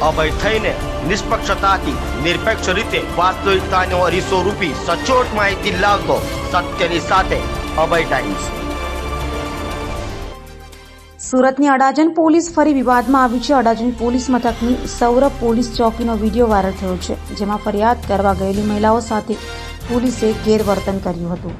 અભય થઈને નિષ્પક્ષતાથી નિરપેક્ષ રીતે વાસ્તવિકતાનો અરીસો રૂપી સચોટ માહિતી લાવતો સત્યની સાથે અભય ટાઈમ્સ। સુરતની અડાજણ પોલીસ ફરી વિવાદમાં આવી છે। અડાજણ પોલીસ મથકની સૌરભ પોલીસ ચોકીનો વિડીયો વાયરલ થયો છે, જેમાં ફરિયાદ કરવા ગયેલી મહિલાઓ સાથે પોલીસે ગેરવર્તન કર્યું હતું।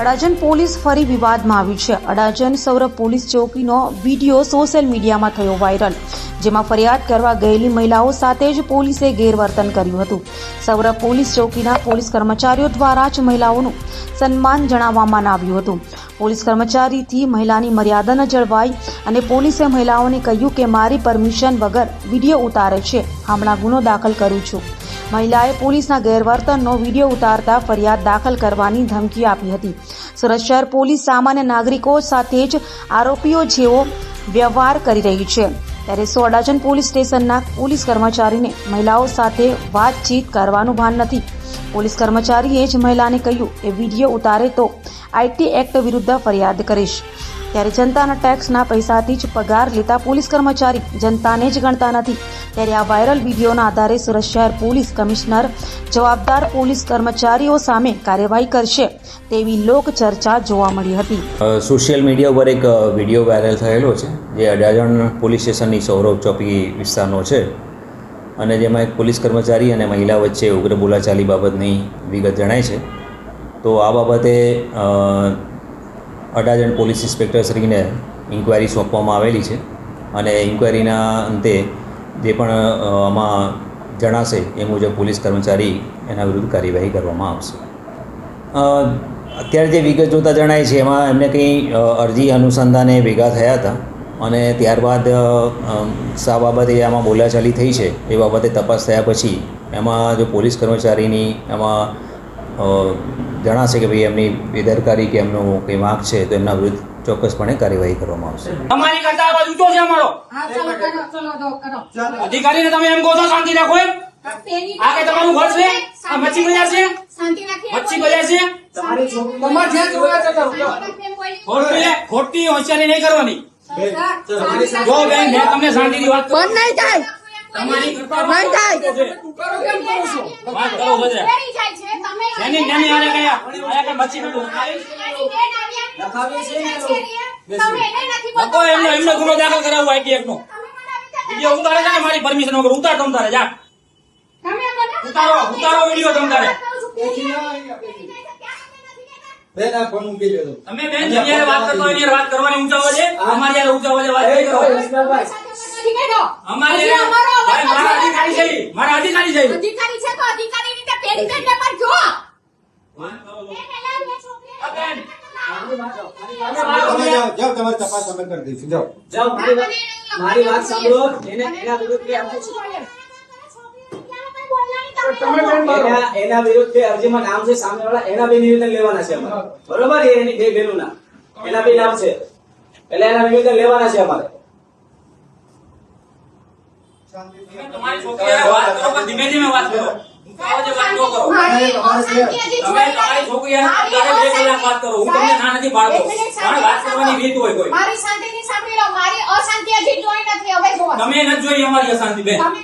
અડાજણ પોલીસ ફરી વિવાદમાં આવી છે। અડાજણ સૌરભ પોલીસ ચોકીનો વિડીયો સોશિયલ મીડિયામાં થયો વાયરલ, જેમાં ફરિયાદ કરવા ગયેલી મહિલાઓ સાથે જ પોલીસે ગેરવર્તન કર્યું હતું। સૌરભ પોલીસ ચોકીના પોલીસ કર્મચારીઓ દ્વારા જ મહિલાઓનું સન્માન જણાવવામાં આવ્યું હતું। પોલીસ કર્મચારીથી મહિલાની મર્યાદા ન જળવાઈ અને પોલીસે મહિલાઓને કહ્યું કે મારી પરમિશન વગર વિડીયો ઉતારે છે, હમણાં ગુનો દાખલ કરું છું। મહિલાએ પોલીસના ગેરવર્તનનો વિડીયો ઉતારતા ફરિયાદ દાખલ કરવાની ધમકી આપી હતી। સુરત શહેર પોલીસ સામાન્ય નાગરિકો સાથે જ આરોપીઓ જેવો વ્યવહાર કરી રહી છે, ત્યારે અડાજણ પોલીસ સ્ટેશનના પોલીસ કર્મચારીને મહિલાઓ સાથે વાતચીત કરવાનું ભાન નથી। પોલીસ કર્મચારીએ જ મહિલાને કહ્યું કે વિડીયો ઉતારે તો આઈટી એક્ટ વિરુદ્ધ ફરિયાદ કરીશ। ત્યારે જનતાના ટેક્સના પૈસાથી જ પગાર લેતા પોલીસ કર્મચારી જનતાને જ ગણતા નથી। ત્યારે આ વાયરલ વિડીયોના આધારે સુરત શહેર પોલીસ કમિશનર જવાબદાર પોલીસ કર્મચારીઓ સામે કાર્યવાહી કરશે તેવી લોક ચર્ચા જોવા મળી હતી। સોશિયલ મીડિયા પર એક વિડીયો વાયરલ થયેલો છે, જે અડાજણ પોલીસ સ્ટેશનની સૌરભ ચોકી વિસ્તારનો છે, અને જેમાં એક પોલીસ કર્મચારી અને મહિલા વચ્ચે ઉગ્ર બોલાચાલી બાબતની વિગત જણાય છે। તો આ બાબતે અડાજણ પોલીસ ઇન્સ્પેક્ટરશ્રીને ઇન્ક્વાયરી સોંપવામાં આવેલી છે, અને ઇન્ક્વાયરીના અંતે જે પણ આમાં જણાશે એ મુજબ પોલીસ કર્મચારી એના વિરુદ્ધ કાર્યવાહી કરવામાં આવશે। અત્યારે જે વિગત જોતાં જણાય છે એમાં એમને કંઈ અરજી અનુસંધાને ભેગા થયા હતા, અને ત્યારબાદ શા બાબતે આમાં બોલાચાલી થઈ છે એ બાબતે તપાસ થયા પછી એમાં જો પોલીસ કર્મચારીની એમાં જણાશે કે ભાઈ એમની બેદરકારી કે એમનો કંઈ વાંક છે તો એમના વિરુદ્ધ ચોક્કસપણે કાર્યવાહી કરવામાં આવશે। તમારી કરતા આ બાજુ ઊંચો છે અમારો અધિકારીને તમે એમ કહો છો શાંતિ રાખો એમ? આ કે તમારું ઘર છે? આ મચ્છી બજાર છે? મચ્છી બજાર છે? ખોટી હોશિયારી નહીં કરવાની। જો બેન મેં તમને શાંતિથી વાત કરું, બંધ નહીં થાય, તમારી કરતા બંધ થાય। વાત કરો બધે એની નાની આને કયા આયા કે મચ્છી બધું લખો એમનો ગુનો દાખલ કરાવવો આઈટી એક્ટ નો। વિડીયો ઉતારે છે ને મારી પરમિશન વગર ઉતાર તમ તારે જા ઉતારો વિડીયો તમ તારે। બેન આ ફોન મૂકી દેજો તમે બેન જયારે વાત કરતો હોય વાત કરવાની ઊંચા અવાજે, અમારી યાર ઊંચા અવાજે વાત નહીં કરો। અમારી મારા અધિકારી છે, મારા અધિકારી છે, અધિકારી છે તો અધિકારી રીતે પેડી પેડ પર જો બેન તમે જાઓ તમારી તપાસ અમે કરી દઈશું। જાઓ મારી વાત સાંભળો। એના વિરુદ્ધ એના વિરુદ્ધ અરજીમાં નામ છે સામેવાળા, એના બે નિવેદન લેવાના છે અમારે, બરોબર? એની બે બહેનોના એના બે નામ છે, એટલે એના નિવેદન લેવાના છે અમારે। તમારી છોકરી વાત કરો પણ ધીમે ધીમે વાત કરો, ઊંચા અવાજે વાત ન કરો। તમે તમારી છોકરી હારે 2 કલાક વાત કરો, હું તમને ના નથી પાડતો, પણ વાત કરવાની રીત હોય કોઈ। મારી શાંતિથી સાંભળી લો, મારી અશાંતિ હજી જોઈ નથી, હવે જોવા તમે નથી જોઈ અમારી અશાંતિ બેન। તમે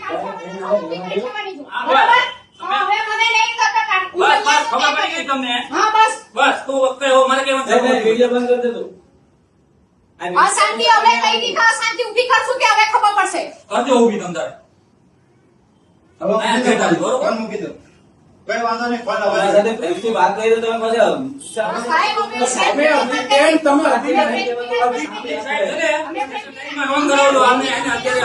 બરાબર? હવે મને નહીં કરતા કાઢ બસ બસ ખબર પડી ગઈ તમને? હા બસ બસ તું વખતે મારે કેવું છે? વિડીયો બંધ કરી દેજો। અશાંતિ હવે કઈ દીધા, અશાંતિ ઉભી કરશું કે હવે ખબર પડશે? કરજો ઊભી તમ તારે। ફોન મૂકી દો, કઈ વાંધો નહીં, ફોન તમારા સાથે પ્રેમથી વાત કરી તો તમે પછી સાહેબ સાહેબ, નોંધ કરાવજો આમને અત્યારે